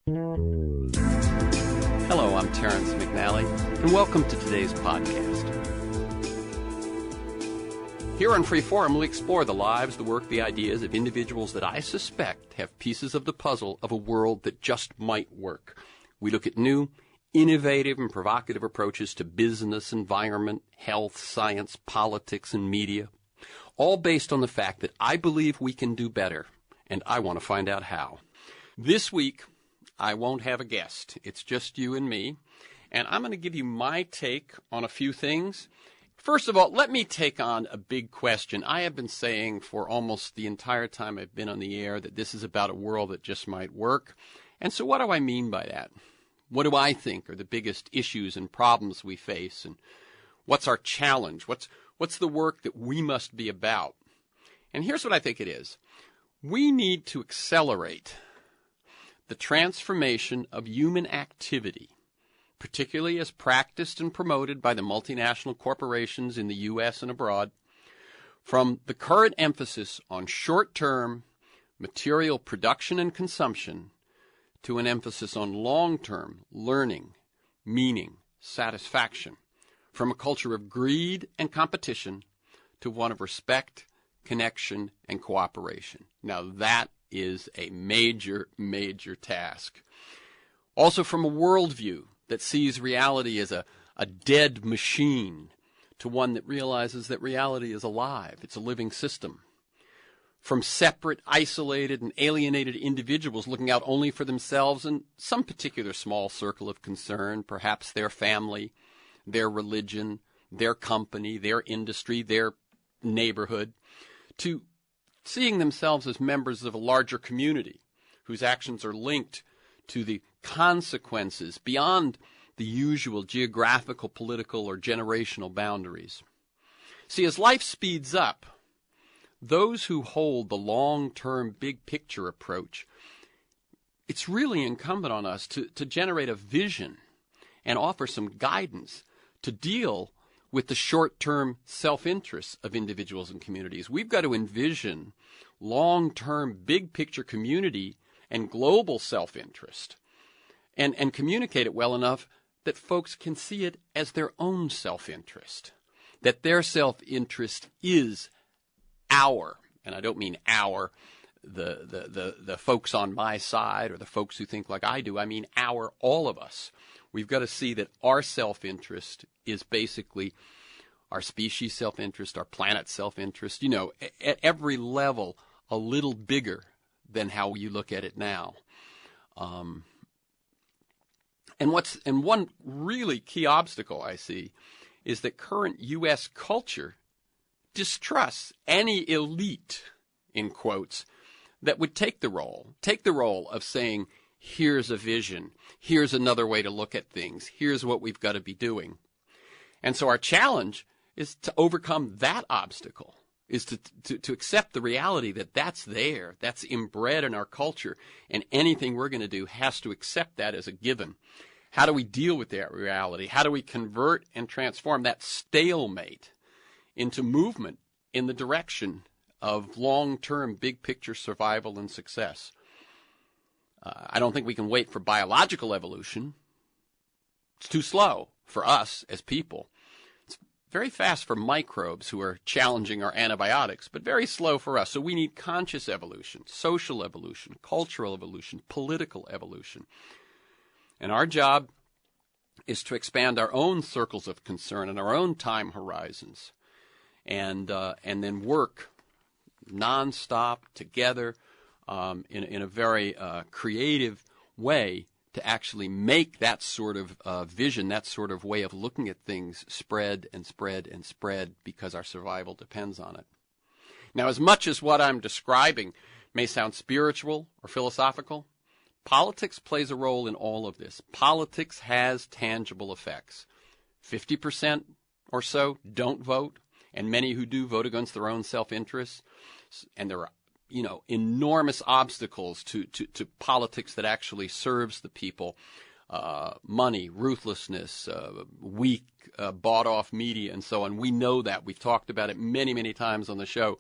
Hello, I'm Terrence McNally, and welcome to today's podcast. Here on Freeform, we explore the lives, the work, the ideas of individuals that I suspect have pieces of the puzzle of a world that just might work. We look at new, innovative, and provocative approaches to business, environment, health, science, politics, and media, all based on the fact that I believe we can do better, and I want to find out how. This week, I won't have a guest. It's just you and me, and I'm going to give you my take on a few things. First of all, let me take on a big question. I have been saying for almost the entire time I've been on the air that this is about a world that just might work. And so what do I mean by that? What do I think are the biggest issues and problems we face? And what's our challenge? What's the work that we must be about? And here's what I think it is. We need to accelerate the transformation of human activity, particularly as practiced and promoted by the multinational corporations in the U.S. and abroad, from the current emphasis on short-term material production and consumption to an emphasis on long-term learning, meaning, satisfaction, from a culture of greed and competition to one of respect, connection, and cooperation. Now that is a major, major task. Also from a worldview that sees reality as a dead machine to one that realizes that reality is alive. It's a living system. From separate, isolated, and alienated individuals looking out only for themselves and some particular small circle of concern, perhaps their family, their religion, their company, their industry, their neighborhood, to seeing themselves as members of a larger community whose actions are linked to the consequences beyond the usual geographical, political, or generational boundaries. See, as life speeds up, those who hold the long-term big picture approach, it's really incumbent on us to generate a vision and offer some guidance to deal with the short-term self-interests of individuals and communities. We've got to envision long-term big picture community and global self-interest and communicate it well enough that folks can see it as their own self-interest, that their self-interest is our, and I don't mean our, the folks on my side or the folks who think like I do. I mean our, all of us. We've got to see that our self-interest is basically our species' self-interest, our planet's self-interest, at every level a little bigger than how you look at it now. And one really key obstacle I see is that current U.S. culture distrusts any elite, in quotes, that would take the role of saying, here's a vision, here's another way to look at things, here's what we've got to be doing. And so our challenge is to overcome that obstacle, is to accept the reality that that's there, that's inbred in our culture, and anything we're going to do has to accept that as a given. How do we deal with that reality? How do we convert and transform that stalemate into movement in the direction of long-term big picture survival and success? I don't think we can wait for biological evolution. It's too slow for us as people. It's very fast for microbes who are challenging our antibiotics, but very slow for us. So we need conscious evolution, social evolution, cultural evolution, political evolution. And our job is to expand our own circles of concern and our own time horizons, and then work nonstop together in a very creative way to actually make that sort of vision, that sort of way of looking at things spread and spread and spread, because our survival depends on it. Now, as much as what I'm describing may sound spiritual or philosophical, politics plays a role in all of this. Politics has tangible effects. 50% or so don't vote, and many who do vote against their own self-interest. And there are, enormous obstacles to politics that actually serves the people. Money, ruthlessness, weak, bought-off media, and so on. We know that. We've talked about it many, many times on the show.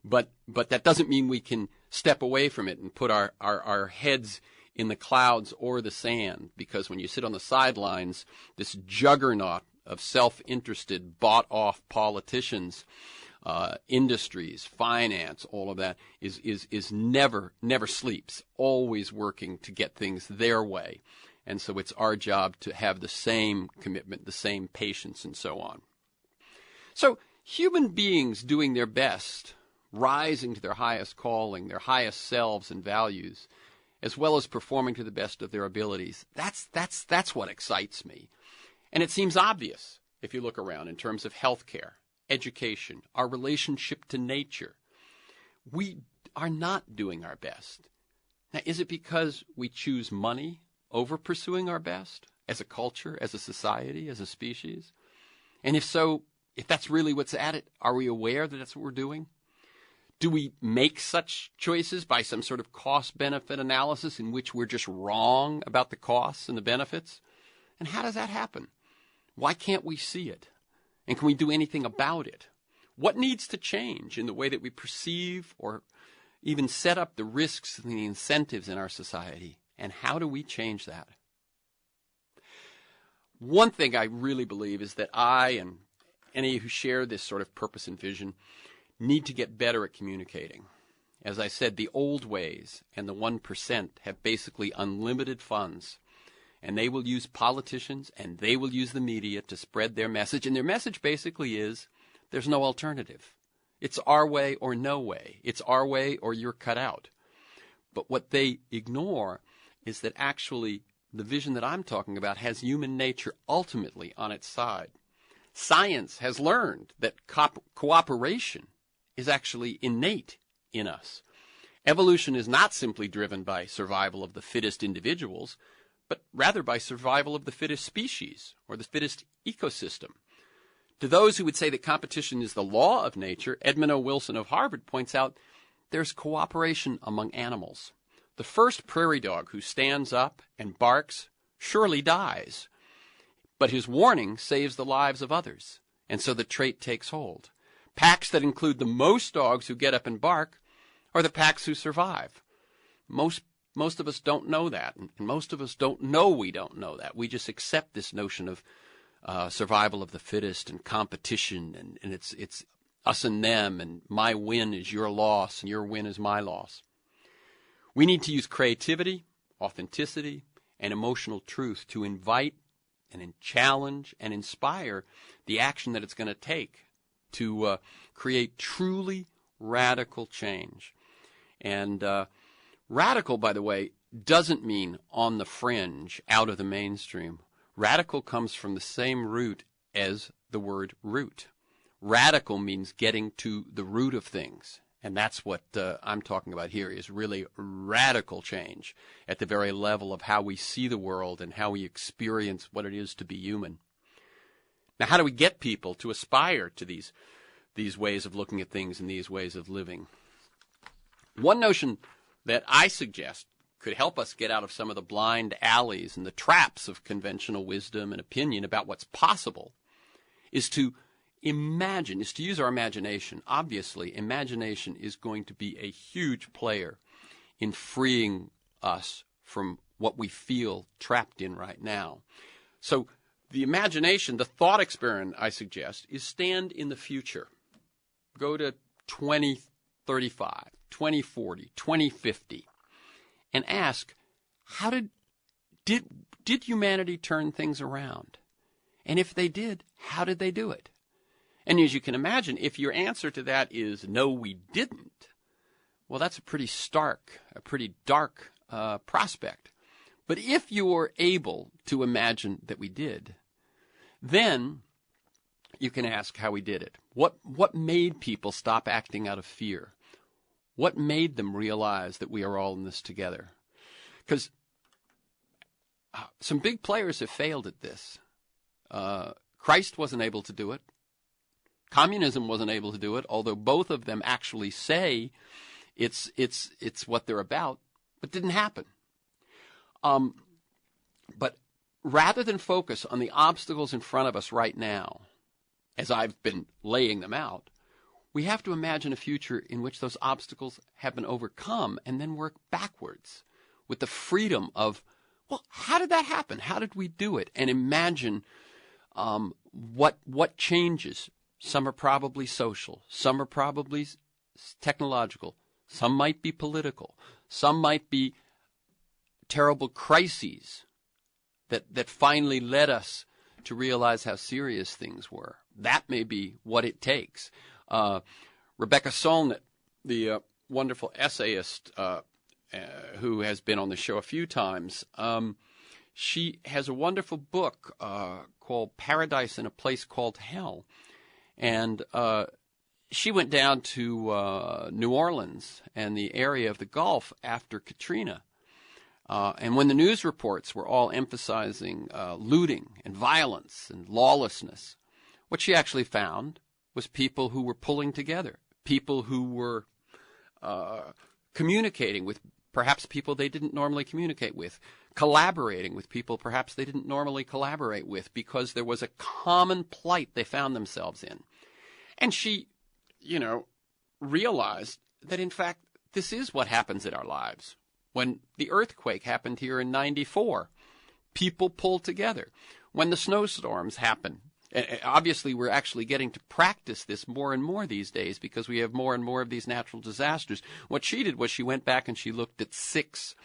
But that doesn't mean we can step away from it and put our heads in the clouds or the sand, because when you sit on the sidelines, this juggernaut of self-interested, bought-off politicians, industries, finance, all of that is never sleeps, always working to get things their way. And so it's our job to have the same commitment, the same patience, and so on. So human beings doing their best, rising to their highest calling, their highest selves and values, as well as performing to the best of their abilities, that's what excites me. And it seems obvious if you look around in terms of healthcare, education, our relationship to nature. We are not doing our best. Now, is it because we choose money over pursuing our best as a culture, as a society, as a species? And if so, if that's really what's at it, are we aware that that's what we're doing? Do we make such choices by some sort of cost-benefit analysis in which we're just wrong about the costs and the benefits? And how does that happen? Why can't we see it? And can we do anything about it? What needs to change in the way that we perceive or even set up the risks and the incentives in our society? And how do we change that? One thing I really believe is that I and any who share this sort of purpose and vision need to get better at communicating. As I said, the old ways and the 1% have basically unlimited funds. And they will use politicians and they will use the media to spread their message. And their message basically is there's no alternative. It's our way or no way. It's our way or you're cut out. But what they ignore is that actually the vision that I'm talking about has human nature ultimately on its side. Science has learned that cooperation is actually innate in us. Evolution is not simply driven by survival of the fittest individuals, but rather by survival of the fittest species or the fittest ecosystem. To those who would say that competition is the law of nature, Edmund O. Wilson of Harvard points out there's cooperation among animals. The first prairie dog who stands up and barks surely dies, but his warning saves the lives of others, and so the trait takes hold. Packs that include the most dogs who get up and bark are the packs who survive. Most of us don't know that, and most of us don't know we don't know that. We just accept this notion of survival of the fittest and competition, and it's us and them, and my win is your loss, and your win is my loss. We need to use creativity, authenticity, and emotional truth to invite and challenge and inspire the action that it's going to take to create truly radical change. And radical, by the way, doesn't mean on the fringe, out of the mainstream. Radical comes from the same root as the word root. Radical means getting to the root of things. And that's what I'm talking about here, is really radical change at the very level of how we see the world and how we experience what it is to be human. Now, how do we get people to aspire to these ways of looking at things and these ways of living? One notion that I suggest could help us get out of some of the blind alleys and the traps of conventional wisdom and opinion about what's possible is to imagine, is to use our imagination. Obviously, imagination is going to be a huge player in freeing us from what we feel trapped in right now. So the imagination, the thought experiment I suggest, is stand in the future. Go to 2035, 2040, 2050, and ask, how did humanity turn things around? And if they did, how did they do it? And as you can imagine, if your answer to that is, no, we didn't, well, that's a pretty stark, a pretty dark prospect. But if you're able to imagine that we did, then you can ask how we did it. What made people stop acting out of fear? What made them realize that we are all in this together? Because some big players have failed at this. Christ wasn't able to do it. Communism wasn't able to do it, although both of them actually say it's what they're about, but didn't happen. But rather than focus on the obstacles in front of us right now, as I've been laying them out, we have to imagine a future in which those obstacles have been overcome and then work backwards. with the freedom of, well, how did that happen? How did we do it? And imagine what changes. Some are probably social. Some are probably technological. Some might be political. Some might be terrible crises that finally led us to realize how serious things were. That may be what it takes. Rebecca Solnit, the wonderful essayist who has been on the show a few times, she has a wonderful book called Paradise in a Place Called Hell. And she went down to New Orleans and the area of the Gulf after Katrina. And when the news reports were all emphasizing looting and violence and lawlessness, what she actually found was people who were pulling together, people who were communicating with perhaps people they didn't normally communicate with, collaborating with people perhaps they didn't normally collaborate with, because there was a common plight they found themselves in. And she, realized that, in fact, this is what happens in our lives. When the earthquake happened here in '94, people pulled together. When the snowstorms happen, obviously we're actually getting to practice this more and more these days because we have more and more of these natural disasters. What she did was she went back and she looked at 6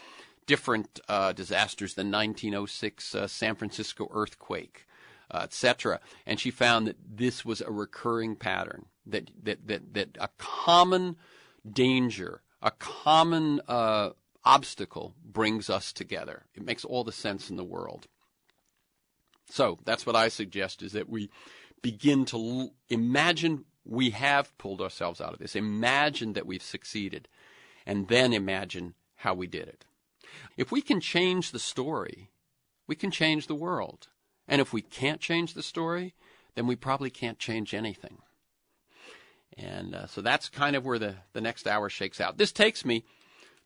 different disasters, the 1906 San Francisco earthquake, etc. And she found that this was a recurring pattern, that a common danger, a common obstacle brings us together. It makes all the sense in the world. So that's what I suggest, is that we begin to imagine we have pulled ourselves out of this, imagine that we've succeeded, and then imagine how we did it. If we can change the story, we can change the world. And if we can't change the story, then we probably can't change anything. And so that's kind of where the next hour shakes out. This takes me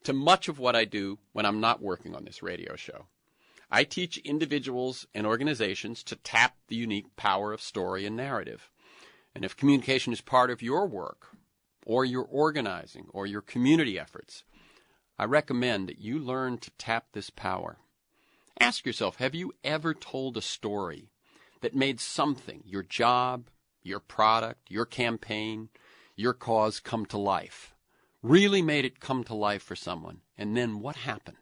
to much of what I do when I'm not working on this radio show. I teach individuals and organizations to tap the unique power of story and narrative. And if communication is part of your work, or your organizing, or your community efforts, I recommend that you learn to tap this power. Ask yourself, have you ever told a story that made something, your job, your product, your campaign, your cause, come to life? Really made it come to life for someone, and then what happened?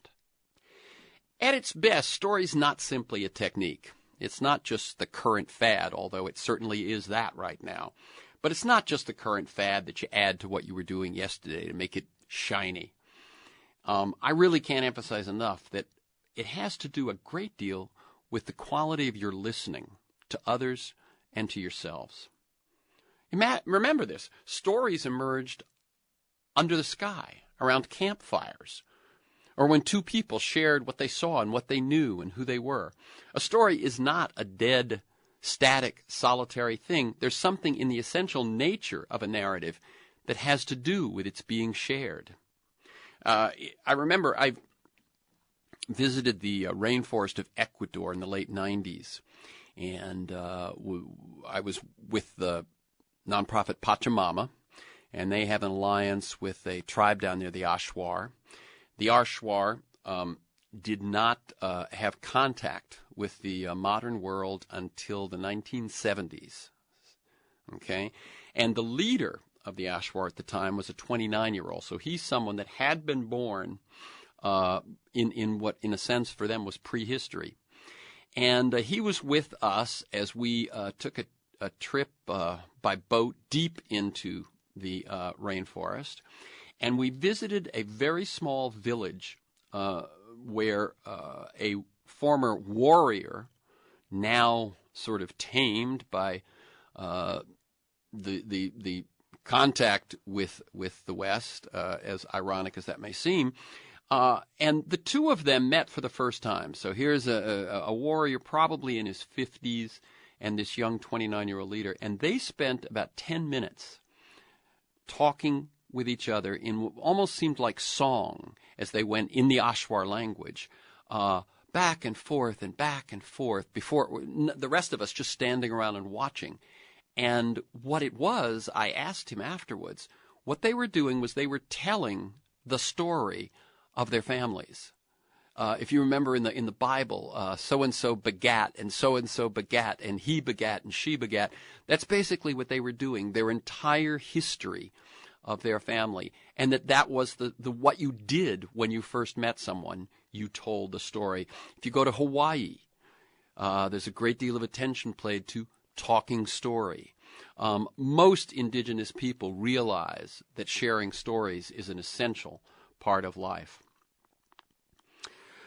At its best, story's not simply a technique. It's not just the current fad, although it certainly is that right now. But it's not just the current fad that you add to what you were doing yesterday to make it shiny. I really can't emphasize enough that it has to do a great deal with the quality of your listening to others and to yourselves. Remember this, stories emerged under the sky, around campfires, or when 2 people shared what they saw and what they knew and who they were. A story is not a dead, static, solitary thing. There's something in the essential nature of a narrative that has to do with its being shared. I remember I visited the rainforest of Ecuador in the late 90s, and I was with the nonprofit Pachamama, and they have an alliance with a tribe down there, the Ashwar. The Ashwar did not have contact with the modern world until the 1970s. Okay? And the leader of the Ashwar at the time was a 29-year-old. So he's someone that had been born in what, in a sense, for them was prehistory. And he was with us as we took a trip by boat deep into the rainforest. And we visited a very small village where a former warrior, now sort of tamed by the contact with the West, as ironic as that may seem, and the 2 of them met for the first time. So here's a warrior probably in his 50s and this young 29-year-old leader, and they spent about 10 minutes talking with each other in what almost seemed like song as they went in the Ashwar language, back and forth before the rest of us just standing around and watching. And what it was, I asked him afterwards, what they were doing was they were telling the story of their families. If you remember in the Bible, so-and-so begat, and so-and-so begat, and he begat, and she begat. That's basically what they were doing, their entire history of their family. And that was the what you did when you first met someone. You told the story. If you go to Hawaii, there's a great deal of attention paid to talking story. Most indigenous people realize that sharing stories is an essential part of life.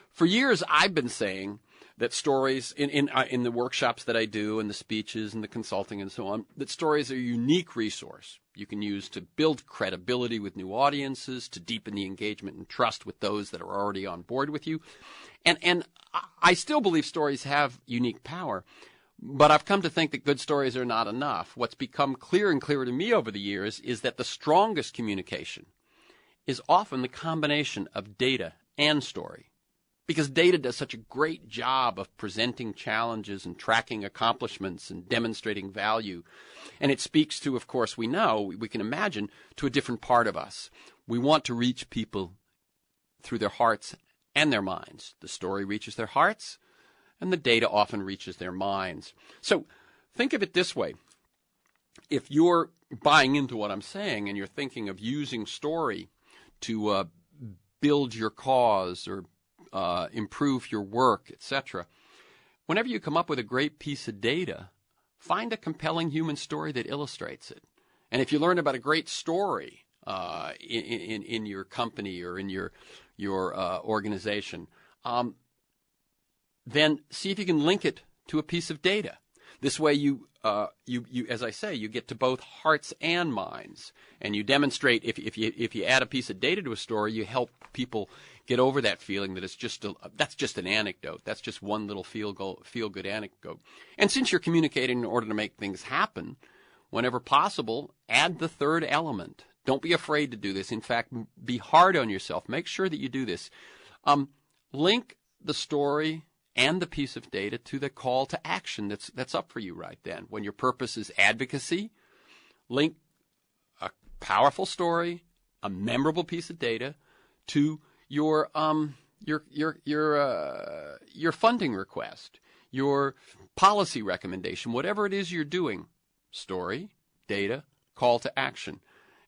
For years, I've been saying that stories, in the workshops that I do, and the speeches and the consulting and so on, that stories are a unique resource you can use to build credibility with new audiences, to deepen the engagement and trust with those that are already on board with you. And I still believe stories have unique power, but I've come to think that good stories are not enough. What's become clearer and clearer to me over the years is that the strongest communication is often the combination of data and story. Because data does such a great job of presenting challenges and tracking accomplishments and demonstrating value. And it speaks to, of course, we can imagine, to a different part of us. We want to reach people through their hearts and their minds. The story reaches their hearts, and the data often reaches their minds. So think of it this way. If you're buying into what I'm saying and you're thinking of using story to build your cause or improve your work, etc. Whenever you come up with a great piece of data, find a compelling human story that illustrates it. And if you learn about a great story in your company or in your organization, then see if you can link it to a piece of data. This way, you as I say, you get to both hearts and minds, and you demonstrate. If you add a piece of data to a story, you help people get over that feeling that that's just an anecdote. That's just one little feel good anecdote. And since you're communicating in order to make things happen, whenever possible, add the third element. Don't be afraid to do this. In fact, be hard on yourself. Make sure that you do this. Link the story and the piece of data to the call to action that's up for you right then. When your purpose is advocacy, link a powerful story, a memorable piece of data, to your funding request, your policy recommendation, whatever it is you're doing. Story, data, call to action.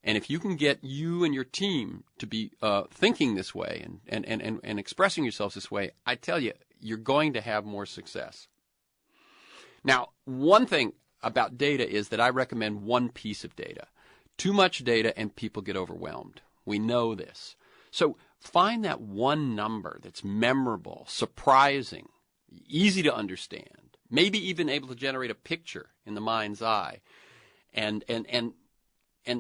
And if you can get you and your team to be thinking this way and expressing yourselves this way, I tell you, you're going to have more success. Now, one thing about data is that I recommend one piece of data. Too much data and people get overwhelmed. We know this. So find that one number that's memorable, surprising, easy to understand, maybe even able to generate a picture in the mind's eye. And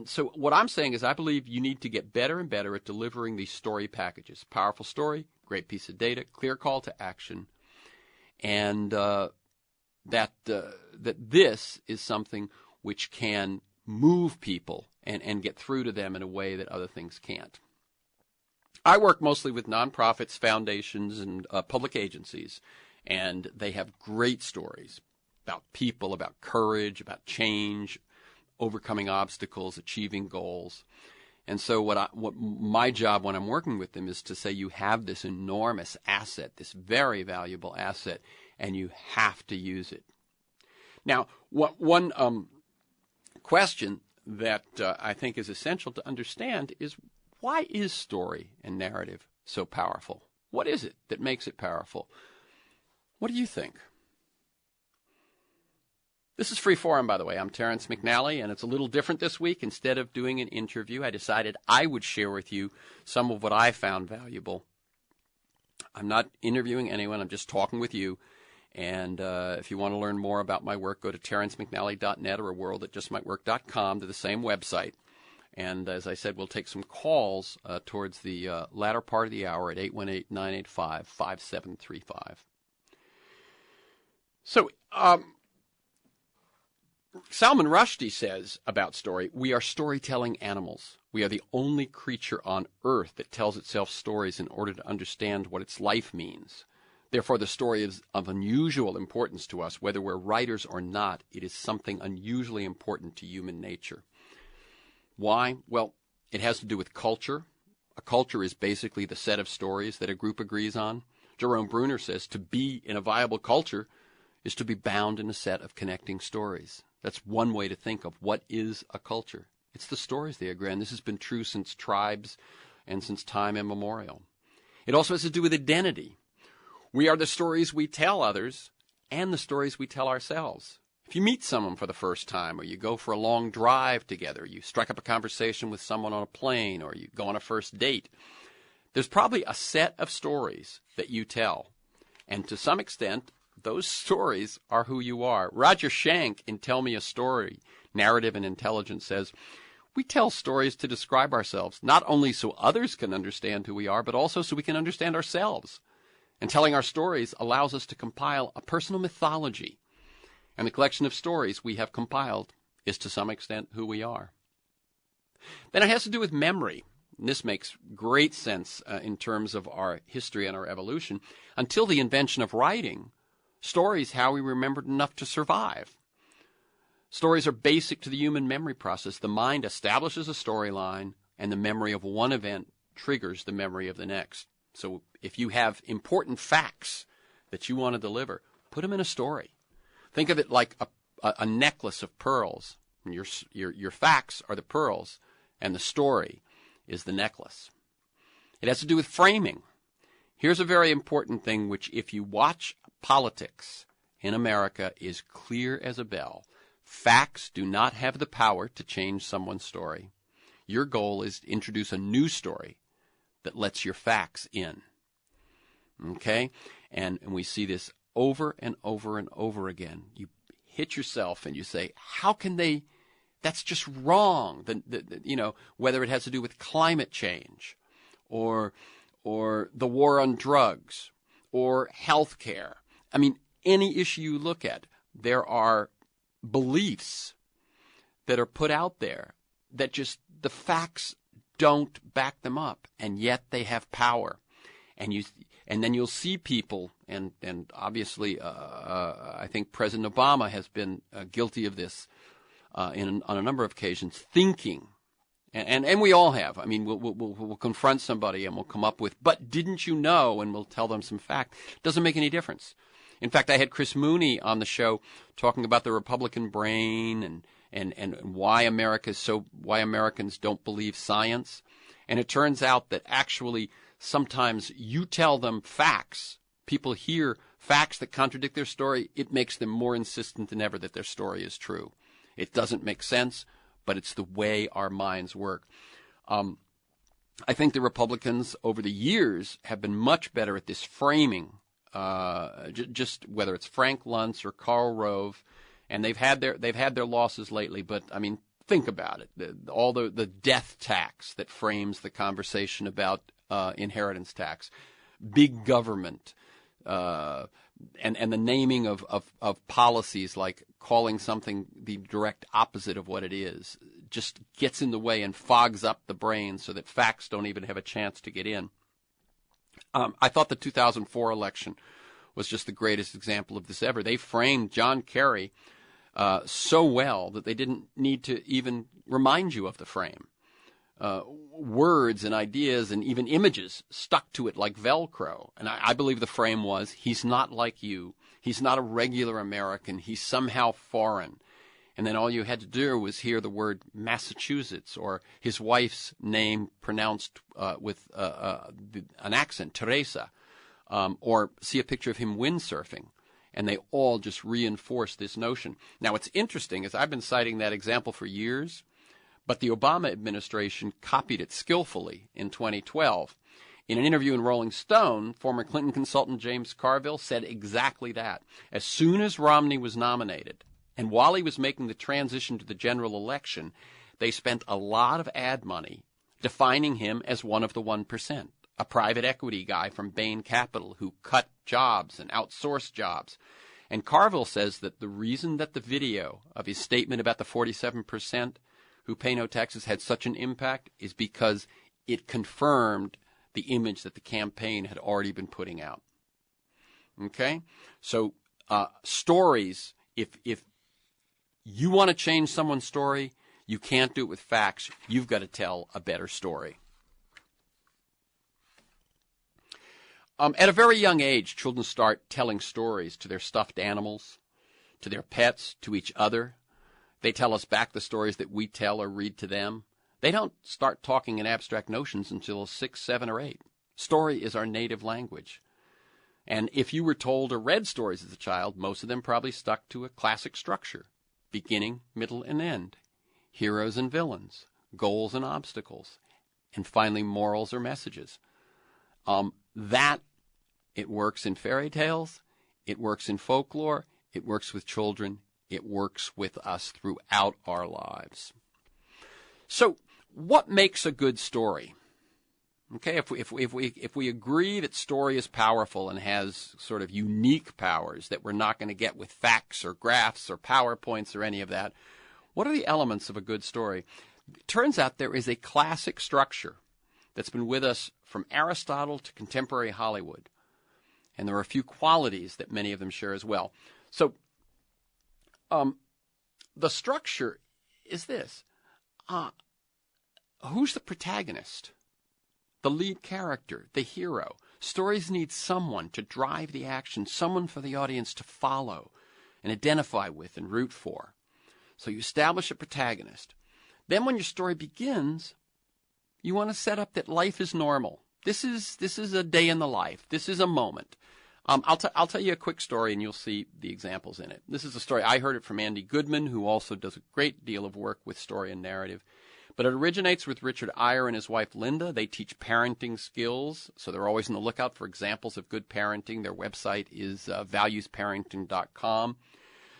so what I'm saying is I believe you need to get better and better at delivering these story packages. Powerful story, great piece of data, clear call to action, and that this is something which can move people and get through to them in a way that other things can't. I work mostly with nonprofits, foundations, and public agencies, and they have great stories about people, about courage, about change, overcoming obstacles, achieving goals. And so what my job when I'm working with them is to say you have this enormous asset, this very valuable asset, and you have to use it. Now, one question that I think is essential to understand is, why is story and narrative so powerful? What is it that makes it powerful? What do you think? This is Free Forum, by the way. I'm Terrence McNally, and it's a little different this week. Instead of doing an interview, I decided I would share with you some of what I found valuable. I'm not interviewing anyone. I'm just talking with you. And if you want to learn more about my work, go to terrencemcnally.net or world@justmightwork.com, to the same website. And as I said, we'll take some calls towards the latter part of the hour at 818-985-5735. So, Salman Rushdie says about story, we are storytelling animals. We are the only creature on earth that tells itself stories in order to understand what its life means. Therefore, the story is of unusual importance to us. Whether we're writers or not, it is something unusually important to human nature. Why? Well, it has to do with culture, a culture is basically the set of stories that a group agrees on. Jerome Bruner says to be in a viable culture is to be bound in a set of connecting stories. That's one way to think of what is a culture. It's the stories they agree on. This has been true since tribes and since time immemorial. It also has to do with identity. We are the stories we tell others and the stories we tell ourselves. If you meet someone for the first time, or you go for a long drive together, you strike up a conversation with someone on a plane, or you go on a first date, there's probably a set of stories that you tell. And to some extent, those stories are who you are. Roger Schenck in Tell Me a Story, Narrative and Intelligence says, we tell stories to describe ourselves, not only so others can understand who we are, but also so we can understand ourselves. And telling our stories allows us to compile a personal mythology. And the collection of stories we have compiled is to some extent who we are. Then it has to do with memory. And this makes great sense in terms of our history and our evolution. Until the invention of writing, stories how we remembered enough to survive. Stories are basic to the human memory process. The mind establishes a storyline, and the memory of one event triggers the memory of the next. So if you have important facts that you want to deliver, put them in a story. Think of it like a necklace of pearls. And your facts are the pearls, and the story is the necklace. It has to do with framing. Here's a very important thing which, if you watch politics in America, is clear as a bell. Facts do not have the power to change someone's story. Your goal is to introduce a new story that lets your facts in. Okay? And we see this over and over and over again. You hit yourself and you say, how can they, that's just wrong. Whether it has to do with climate change or the war on drugs or health care. I mean, any issue you look at, there are beliefs that are put out there that just the facts don't back them up, and yet they have power. And then you'll see people, and obviously I think President Obama has been guilty of this on a number of occasions, thinking, and we all have. I mean, we'll confront somebody and we'll come up with, but didn't you know, and we'll tell them some fact. Doesn't make any difference. In fact, I had Chris Mooney on the show talking about the Republican brain and why Americans don't believe science. And it turns out that actually sometimes you tell them facts. People hear facts that contradict their story. It makes them more insistent than ever that their story is true. It doesn't make sense, but it's the way our minds work. I think the Republicans over the years have been much better at this framing. Just whether it's Frank Luntz or Karl Rove, and they've had their losses lately. But I mean, think about it: all the death tax that frames the conversation about inheritance tax, big government, and the naming of policies like calling something the direct opposite of what it is, just gets in the way and fogs up the brain so that facts don't even have a chance to get in. I thought the 2004 election was just the greatest example of this ever. They framed John Kerry so well that they didn't need to even remind you of the frame. Words and ideas and even images stuck to it like Velcro. And I believe the frame was, he's not like you. He's not a regular American. He's somehow foreign. And then all you had to do was hear the word Massachusetts or his wife's name pronounced with an accent, Teresa, or see a picture of him windsurfing. And they all just reinforce this notion. Now, what's interesting is I've been citing that example for years, but the Obama administration copied it skillfully in 2012. In an interview in Rolling Stone, former Clinton consultant James Carville said exactly that. As soon as Romney was nominated, and while he was making the transition to the general election, they spent a lot of ad money defining him as one of the 1%, a private equity guy from Bain Capital who cut jobs and outsourced jobs. And Carville says that the reason that the video of his statement about the 47% who pay no taxes had such an impact is because it confirmed the image that the campaign had already been putting out. Okay? So stories, if you want to change someone's story, you can't do it with facts. You've got to tell a better story. At a very young age, children start telling stories to their stuffed animals, to their pets, to each other. They tell us back the stories that we tell or read to them. They don't start talking in abstract notions until 6, 7, or 8. Story is our native language. And if you were told or read stories as a child, most of them probably stuck to a classic structure: beginning, middle, and end, heroes and villains, goals and obstacles, and finally morals or messages. That it works in fairy tales, it works in folklore, it works with children, it works with us throughout our lives. So, what makes a good story? Okay, if we agree that story is powerful and has sort of unique powers that we're not going to get with facts or graphs or PowerPoints or any of that, what are the elements of a good story? It turns out there is a classic structure that's been with us from Aristotle to contemporary Hollywood. And there are a few qualities that many of them share as well. So, the structure is this. Who's the protagonist? The lead character, the hero. Stories need someone to drive the action, someone for the audience to follow and identify with and root for. So you establish a protagonist. Then when your story begins, you want to set up that life is normal. This is a day in the life. This is a moment. I'll tell you a quick story, and you'll see the examples in it. This is a story. I heard it from Andy Goodman, who also does a great deal of work with story and narrative. But it originates with Richard Eyre and his wife Linda. They teach parenting skills, so they're always on the lookout for examples of good parenting. Their website is valuesparenting.com.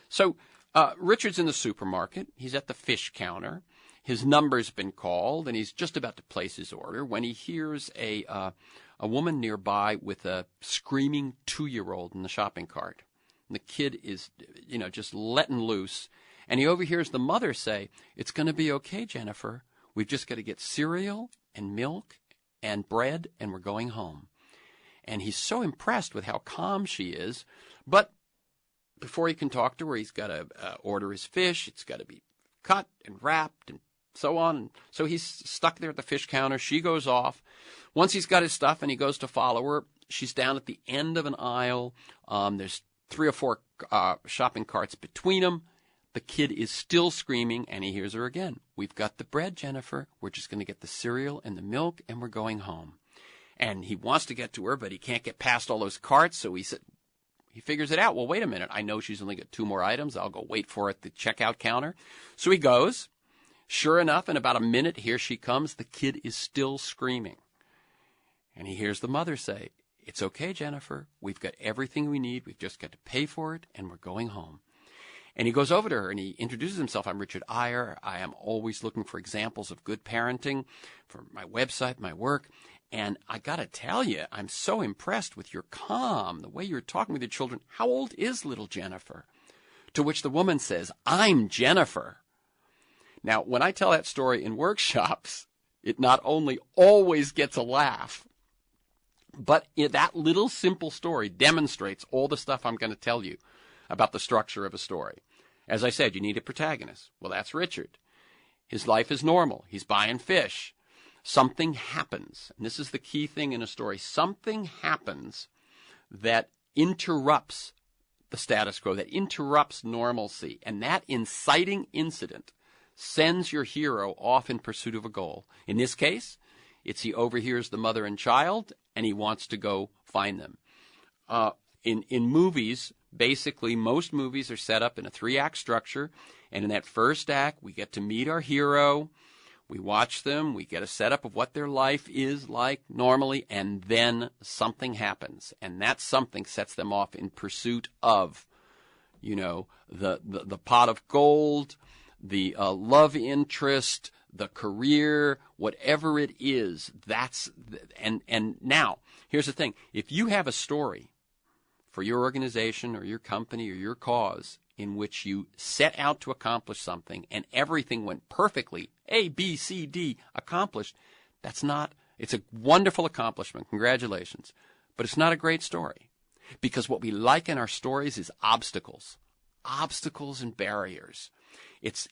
So Richard's in the supermarket. He's at the fish counter. His number's been called, and he's just about to place his order when he hears a woman nearby with a screaming 2-year-old in the shopping cart. And the kid is, just letting loose. And he overhears the mother say, "It's going to be okay, Jennifer. We've just got to get cereal and milk and bread, and we're going home." And he's so impressed with how calm she is. But before he can talk to her, he's got to order his fish. It's got to be cut and wrapped and so on. So he's stuck there at the fish counter. She goes off. Once he's got his stuff and he goes to follow her, she's down at the end of an aisle. There's 3 or 4 shopping carts between them. The kid is still screaming, and he hears her again. "We've got the bread, Jennifer. We're just going to get the cereal and the milk, and we're going home." And he wants to get to her, but he can't get past all those carts, so he figures it out. Well, wait a minute. I know she's only got 2 more items. I'll go wait for her at the checkout counter. So he goes. Sure enough, in about a minute, here she comes. The kid is still screaming. And he hears the mother say, "It's okay, Jennifer. We've got everything we need. We've just got to pay for it, and we're going home." And he goes over to her and he introduces himself. "I'm Richard Eyre. I am always looking for examples of good parenting for my website, my work. And I got to tell you, I'm so impressed with your calm, the way you're talking with your children. How old is little Jennifer?" To which the woman says, "I'm Jennifer." Now, when I tell that story in workshops, it not only always gets a laugh, but that little simple story demonstrates all the stuff I'm going to tell you about the structure of a story. As I said, you need a protagonist. Well, that's Richard. His life is normal. He's buying fish. Something happens, and this is the key thing in a story. Something happens that interrupts the status quo, that interrupts normalcy, and that inciting incident sends your hero off in pursuit of a goal. In this case, it's he overhears the mother and child, and he wants to go find them. In movies, basically, most movies are set up in a 3-act structure, and in that first act, we get to meet our hero. We watch them. We get a setup of what their life is like normally, and then something happens, and that something sets them off in pursuit of, the pot of gold, the love interest, the career, whatever it is. And now here's the thing: if you have a story for your organization or your company or your cause in which you set out to accomplish something and everything went perfectly, A, B, C, D, accomplished, it's a wonderful accomplishment. Congratulations. But it's not a great story. Because what we like in our stories is obstacles and barriers. It's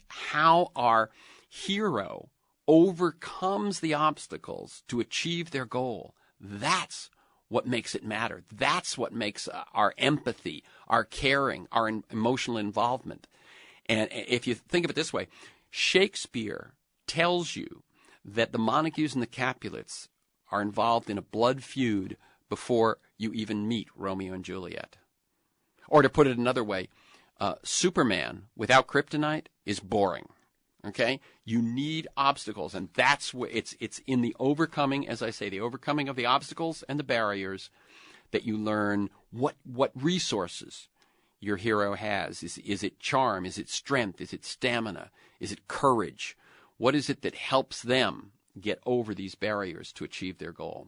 how our hero overcomes the obstacles to achieve their goal. That's what makes it matter. That's what makes our empathy, our caring, our emotional involvement. And if you think of it this way, Shakespeare tells you that the Montagues and the Capulets are involved in a blood feud before you even meet Romeo and Juliet. Or to put it another way, Superman without kryptonite is boring. Okay? You need obstacles, and that's where it's in the overcoming, as I say, the overcoming of the obstacles and the barriers that you learn what resources your hero has. Is it charm? Is it strength? Is it stamina? Is it courage? What is it that helps them get over these barriers to achieve their goal?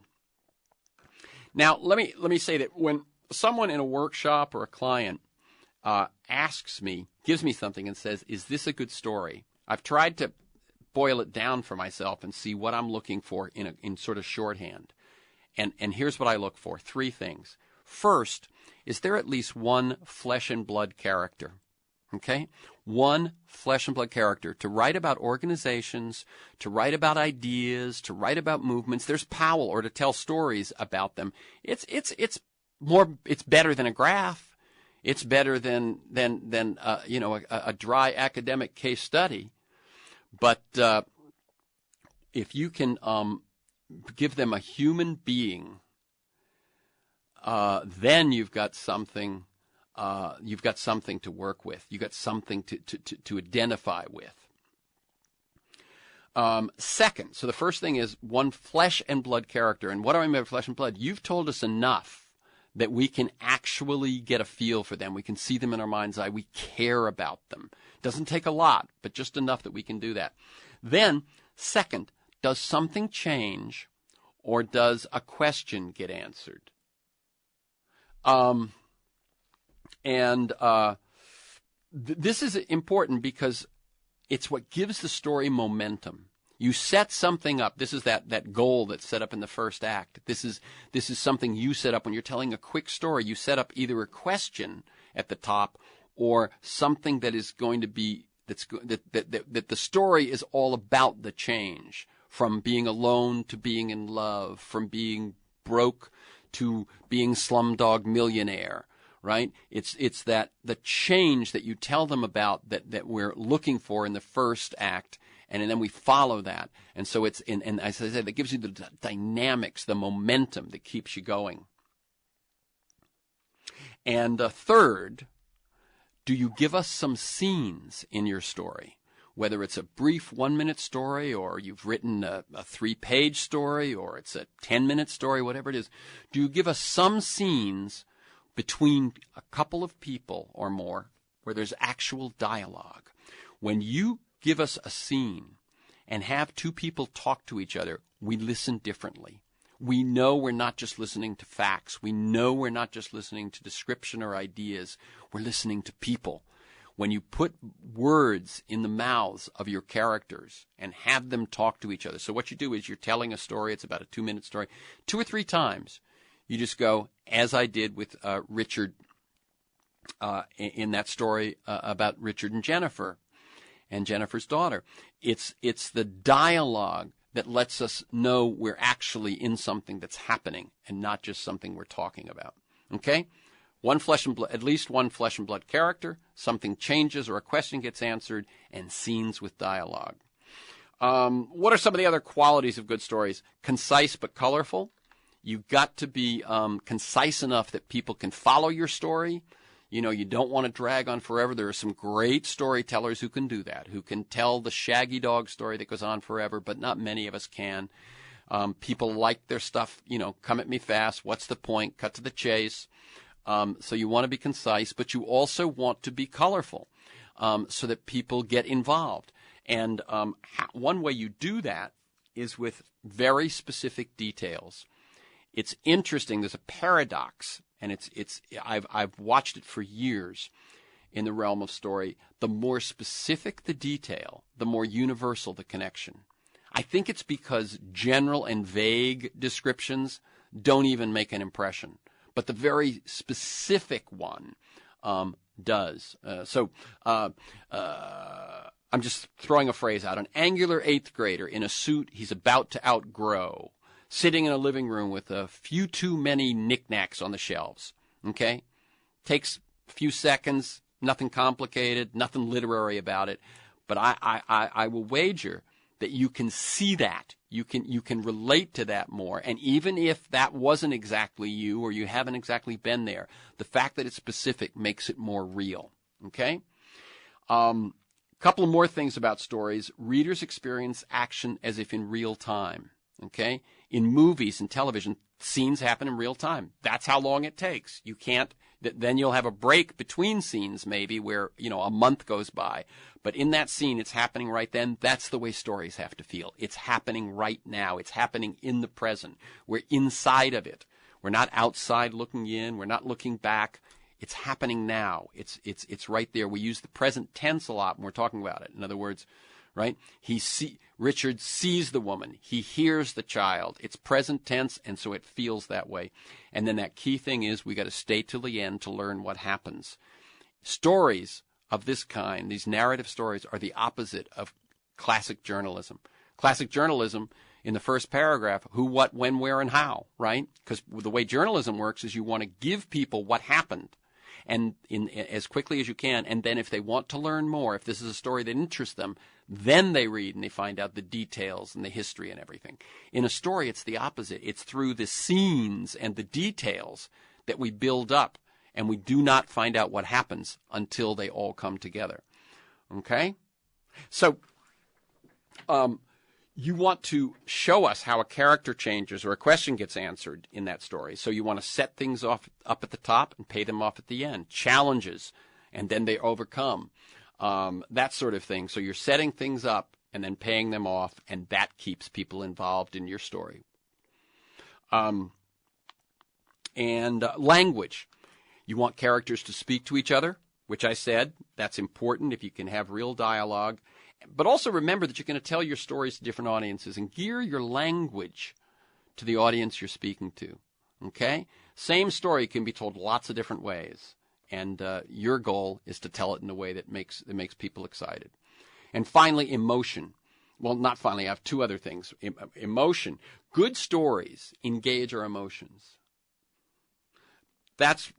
Now, let me say that when someone in a workshop or a client gives me something and says, is this a good story? I've tried to boil it down for myself and see what I'm looking for in sort of shorthand. And here's what I look for. 3 things. First, is there at least one flesh and blood character? Okay? One flesh and blood character to write about organizations, to write about ideas, to write about movements. There's Powell, or to tell stories about them. It's better than a graph. It's better than a dry academic case study. But if you can give them a human being, then you've got something. You've got something to work with. You've got something to identify with. Second, so the first thing is one flesh and blood character. And what do I mean by flesh and blood? You've told us enough that we can actually get a feel for them. We can see them in our mind's eye. We care about them. Doesn't take a lot, but just enough that we can do that. Then, second, does something change, or does a question get answered? This is important because it's what gives the story momentum. You set something up. This is that goal that's set up in the first act. This is something you set up when you're telling a quick story. You set up either a question at the top or something that is going to be that the story is all about the change, from being alone to being in love, from being broke to being Slumdog Millionaire. Right? It's that the change that you tell them about that we're looking for in the first act, and then we follow that. And so and as I said, that gives you the dynamics, the momentum that keeps you going. And third, do you give us some scenes in your story? Whether it's a brief 1-minute story, or you've written a 3-page story, or it's a 10-minute story, whatever it is, do you give us some scenes between a couple of people or more where there's actual dialogue? When you give us a scene and have 2 people talk to each other, we listen differently. We know we're not just listening to facts. We know we're not just listening to description or ideas. We're listening to people. When you put words in the mouths of your characters and have them talk to each other. So what you do is you're telling a story. It's about a 2-minute story. 2 or 3 times, you just go, as I did with Richard in that story about Richard and Jennifer and Jennifer's daughter. It's the dialogue that lets us know we're actually in something that's happening and not just something we're talking about. Okay? At least one flesh and blood character, something changes or a question gets answered, and scenes with dialogue. What are some of the other qualities of good stories? Concise but colorful. You've got to be concise enough that people can follow your story. You know, you don't want to drag on forever. There are some great storytellers who can do that, who can tell the Shaggy Dog story that goes on forever, but not many of us can. People like their stuff, come at me fast. What's the point? Cut to the chase. So you want to be concise, but you also want to be colorful so that people get involved. And one way you do that is with very specific details. It's interesting. There's a paradox, and I've watched it for years in the realm of story. The more specific the detail, the more universal the connection. I think it's because general and vague descriptions don't even make an impression, but the very specific one does. I'm just throwing a phrase out. An angular 8th grader in a suit he's about to outgrow sitting in a living room with a few too many knickknacks on the shelves. Okay? Takes a few seconds, nothing complicated, nothing literary about it. But I will wager that you can see that. You can relate to that more. And even if that wasn't exactly you or you haven't exactly been there, the fact that it's specific makes it more real. Okay? Couple of more things about stories. Readers experience action as if in real time. Okay? In movies and television, scenes happen in real time. That's how long it takes. You can't, then you'll have a break between scenes maybe where, a month goes by. But in that scene, it's happening right then. That's the way stories have to feel. It's happening right now. It's happening in the present. We're inside of it. We're not outside looking in. We're not looking back. It's happening now. It's right there. We use the present tense a lot when we're talking about it. In other words, right? Richard sees the woman. He hears the child. It's present tense, and so it feels that way. And then that key thing is we got to stay till the end to learn what happens. Stories of this kind, these narrative stories, are the opposite of classic journalism. Classic journalism, in the first paragraph, who, what, when, where, and how, right? Because the way journalism works is you want to give people what happened, and as quickly as you can, and then if they want to learn more, if this is a story that interests them, then they read and they find out the details and the history and everything. In a story, it's the opposite. It's through the scenes and the details that we build up, and we do not find out what happens until they all come together. Okay? So, you want to show us how a character changes or a question gets answered in that story. So you want to set things off up at the top and pay them off at the end. Challenges, and then they overcome. That sort of thing. So you're setting things up and then paying them off, and that keeps people involved in your story. Language. You want characters to speak to each other, which I said, that's important if you can have real dialogue. But also remember that you're going to tell your stories to different audiences and gear your language to the audience you're speaking to. Okay? Same story can be told lots of different ways. And your goal is to tell it in a way that makes people excited. And finally, emotion. Well, not finally. I have two other things. Emotion. Good stories engage our emotions. That's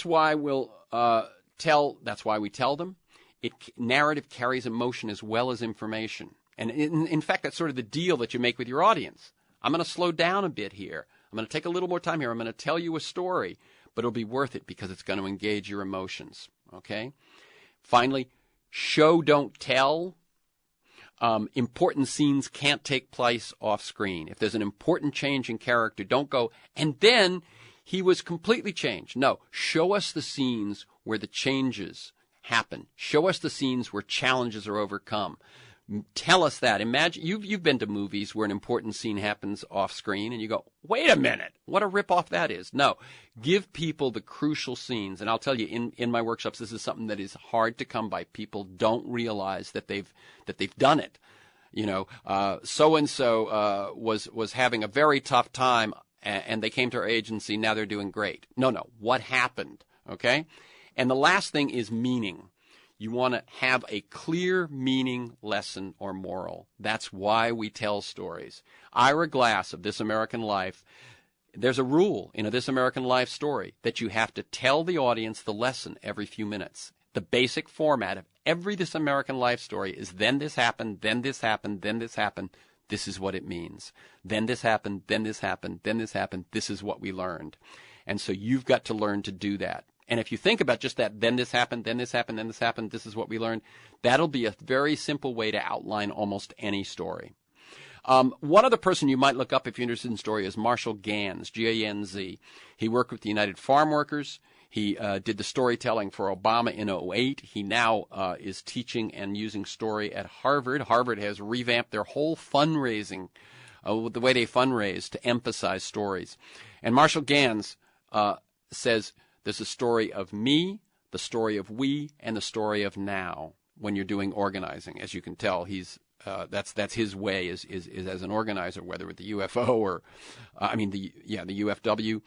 why we'll that's why we tell them. Narrative carries emotion as well as information. And in fact, that's sort of the deal that you make with your audience. I'm going to slow down a bit here. I'm going to take a little more time here. I'm going to tell you a story, but it'll be worth it because it's going to engage your emotions. Okay? Finally, show, don't tell. Important scenes can't take place off screen. If there's an important change in character, don't go, and then he was completely changed. No, show us the scenes where the changes happen. Show us the scenes where challenges are overcome. Tell us that. Imagine you've been to movies where an important scene happens off screen and you go, wait a minute, what a ripoff that is. No, give people the crucial scenes. And I'll tell you, in my workshops, this is something that is hard to come by. People don't realize that they've done it. So and so was having a very tough time, and they came to our agency. Now they're doing great. No, what happened? Okay. And the last thing is meaning. You want to have a clear meaning, lesson, or moral. That's why we tell stories. Ira Glass of This American Life, there's a rule in a This American Life story that you have to tell the audience the lesson every few minutes. The basic format of every This American Life story is then this happened, then this happened, then this happened. This is what it means. Then this happened, then this happened, then this happened. This is what we learned. And so you've got to learn to do that. And if you think about just that, then this happened, then this happened, then this happened, this is what we learned, that'll be a very simple way to outline almost any story. One other person you might look up if you're interested in story is Marshall Ganz, G-A-N-Z. He worked with the United Farm Workers. He did the storytelling for Obama in 2008. He now is teaching and using story at Harvard. Harvard has revamped their whole fundraising, the way they fundraise, to emphasize stories. And Marshall Ganz says, there's a story of me, the story of we, and the story of now when you're doing organizing. As you can tell, he's that's his way is as an organizer, whether with the UFO or the UFW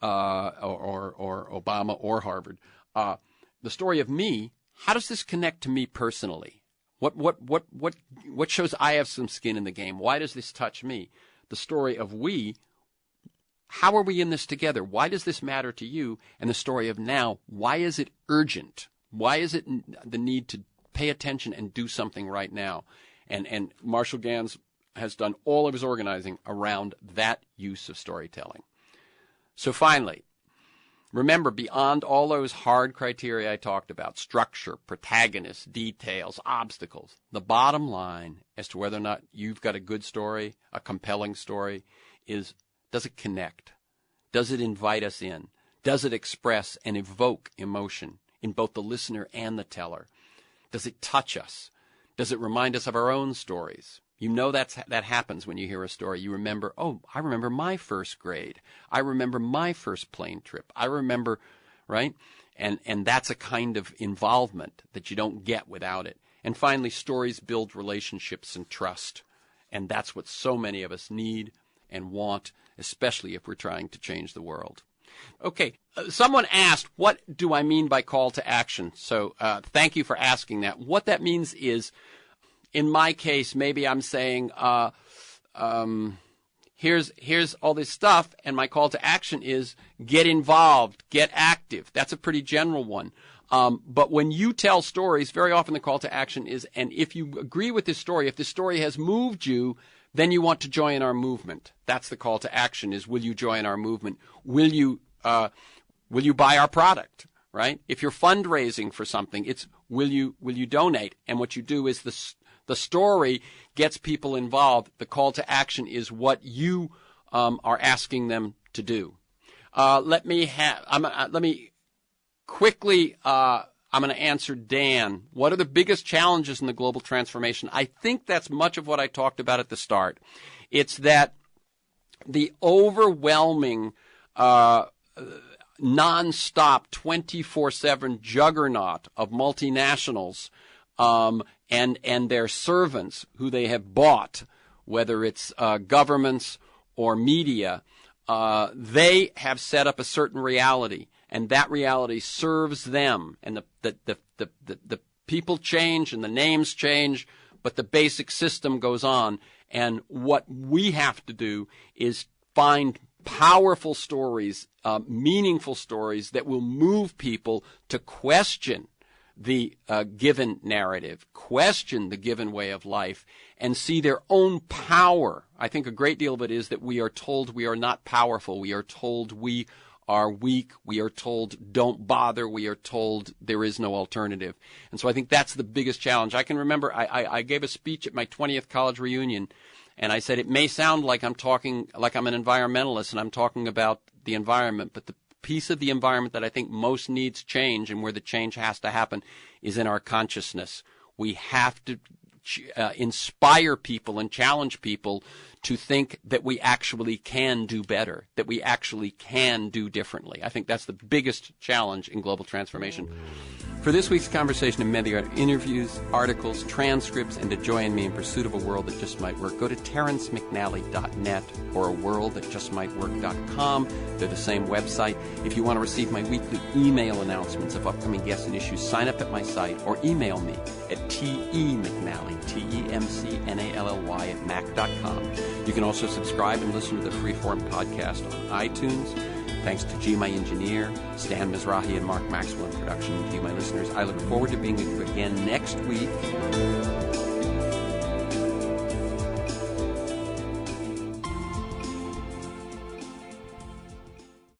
or Obama or Harvard. The story of me, how does this connect to me personally? What shows I have some skin in the game? Why does this touch me? The story of we. How are we in this together? Why does this matter to you? And the story of now. Why is it urgent? Why is it the need to pay attention and do something right now? And Marshall Gans has done all of his organizing around that use of storytelling. So finally, remember, beyond all those hard criteria I talked about, structure, protagonists, details, obstacles, the bottom line as to whether or not you've got a good story, a compelling story, is, does it connect? Does it invite us in? Does it express and evoke emotion in both the listener and the teller? Does it touch us? Does it remind us of our own stories? You know that happens when you hear a story. You remember, oh, I remember my first grade. I remember my first plane trip. I remember, right? And that's a kind of involvement that you don't get without it. And finally, stories build relationships and trust. And that's what so many of us need and want, especially if we're trying to change the world. Okay, someone asked, what do I mean by call to action? So thank you for asking that. What that means is, in my case, maybe I'm saying, here's all this stuff, and my call to action is get involved, get active. That's a pretty general one. But when you tell stories, very often the call to action is, and if you agree with this story, if this story has moved you, then you want to join our movement. That's the call to action, is will you join our movement? Will you buy our product, right? If you're fundraising for something, it's will you donate? And what you do is the story gets people involved. The call to action is what you are asking them to do. Let me quickly. I'm going to answer Dan. What are the biggest challenges in the global transformation? I think that's much of what I talked about at the start. It's that the overwhelming, nonstop, 24/7 juggernaut of multinationals and their servants who they have bought, whether it's governments or media, they have set up a certain reality. And that reality serves them, and the people change and the names change, but the basic system goes on. And what we have to do is find powerful stories, meaningful stories that will move people to question the given narrative, question the given way of life, and see their own power. I think a great deal of it is that we are told we are not powerful. We are told we are weak. We are told don't bother. We are told there is no alternative. And so I think that's the biggest challenge. I can remember I gave a speech at my 20th college reunion, and I said it may sound like I'm talking like I'm an environmentalist and I'm talking about the environment, but the piece of the environment that I think most needs change and where the change has to happen is in our consciousness. We have to inspire people and challenge people to think that we actually can do better, that we actually can do differently. I think that's the biggest challenge in global transformation. For this week's conversation and many other interviews, articles, transcripts, and to join me in pursuit of a world that just might work, go to terrencemcnally.net or aworldthatjustmightwork.com. They're the same website. If you want to receive my weekly email announcements of upcoming guests and issues, sign up at my site or email me at temcnally, temcnally @mac.com. You can also subscribe and listen to the Freeform podcast on iTunes. Thanks to G, my engineer, Stan Mizrahi, and Mark Maxwell in production. And to you, my listeners, I look forward to being with you again next week.